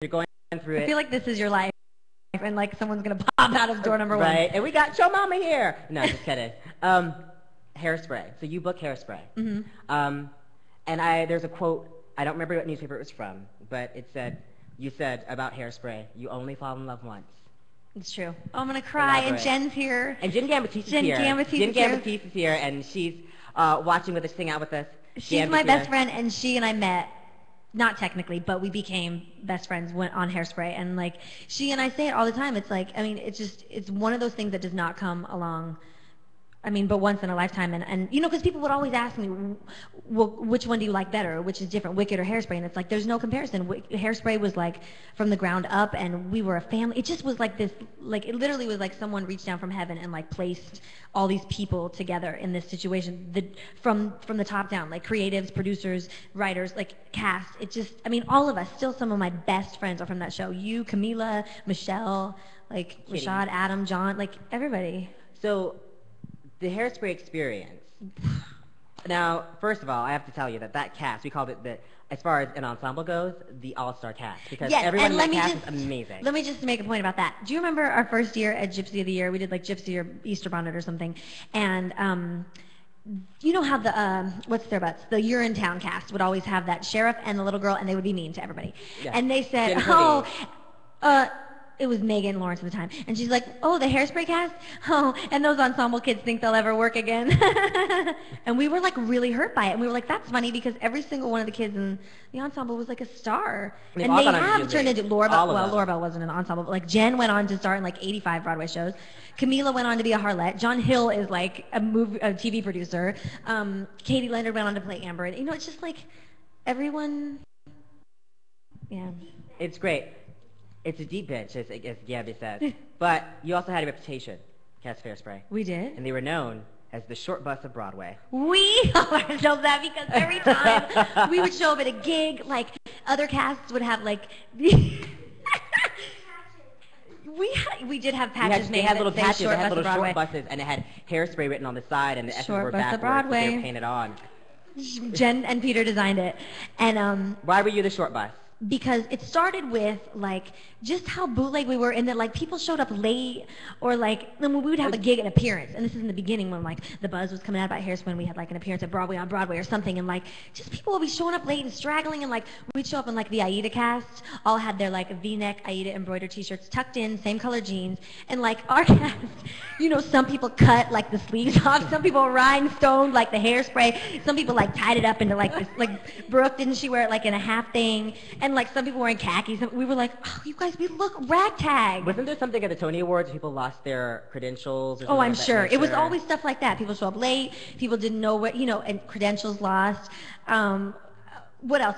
You're going through it. I feel like this is your life, and like someone's gonna pop out of door number one. Right, and we got Show Mama here. No, just kidding. Hairspray. So you book Hairspray. Mm-hmm. And there's a quote. I don't remember what newspaper it was from, but it said, "You said about Hairspray, you only fall in love once." It's true. Oh, I'm gonna cry, and Jen's here. And Jen Gambati's here. Jen Gambati's here, and she's watching with us, sing out with us. She's my best friend, and she and I met. Not technically, but we became best friends on Hairspray, and like she and I say it all the time. It's like, I mean, it's one of those things that does not come along. I mean, but once in a lifetime, and you know, because people would always ask me, well, which one do you like better, which is different, Wicked or Hairspray? And it's like, there's no comparison. Hairspray was like from the ground up, and we were a family. It just was like this, like it literally was like someone reached down from heaven and like placed all these people together in this situation, from the top down, like creatives, producers, writers, like cast. It just, I mean, all of us, still some of my best friends are from that show. You, Camila, Michelle, like Kitty. Rashad, Adam, John, like everybody. So the Hairspray experience. Now, first of all, I have to tell you that cast, we called it as far as an ensemble goes, the all-star cast, because everyone in that cast is amazing. Let me just make a point about that. Do you remember our first year at Gypsy of the Year? We did like Gypsy or Easter Bonnet or something, and you know how the Urinetown cast would always have that sheriff and the little girl, and they would be mean to everybody. Yeah. And they said, it was Megan Lawrence at the time, and she's like, oh, the Hairspray cast? Oh, and those ensemble kids think they'll ever work again. And we were like really hurt by it, and we were like, that's funny, because every single one of the kids in the ensemble was like a star. And they have turned into Laura Bell wasn't an ensemble, but like Jen went on to star in like 85 Broadway shows. Camila went on to be a Harlette. John Hill is like a TV producer. Katie Leonard went on to play Amber. You know, it's just like everyone, yeah. It's great. It's a deep bench, as Gabby says. But you also had a reputation, cast Hairspray. We did? And they were known as the short bus of Broadway. We ourselves that, because every time we would show up at a gig, like other casts would have like we did have patches made. They had little patches. They had little short buses, and it had Hairspray written on the side, and the S's were backwards, so they were painted on. Jen and Peter designed it, and why were you the short bus? Because it started with like just how bootleg we were, in that like people showed up late, or like then we would have a gig, an appearance, and this is in the beginning when like the buzz was coming out about Hairspray, when we had like an appearance at Broadway on Broadway or something, and like just people would be showing up late and straggling, and like we'd show up in like the Aida cast, all had their like V-neck Aida embroidered t-shirts tucked in, same color jeans, and like our cast, you know, some people cut like the sleeves off, some people rhinestoned like the Hairspray, some people like tied it up into like this, like Brooke, didn't she wear it like in a half thing? And like some people wearing khakis. We were like, oh, you guys, we look ragtag. Wasn't there something at the Tony Awards, people lost their credentials? Or I'm sure. It was always stuff like that. People show up late. People didn't know what, you know, and credentials lost. What else?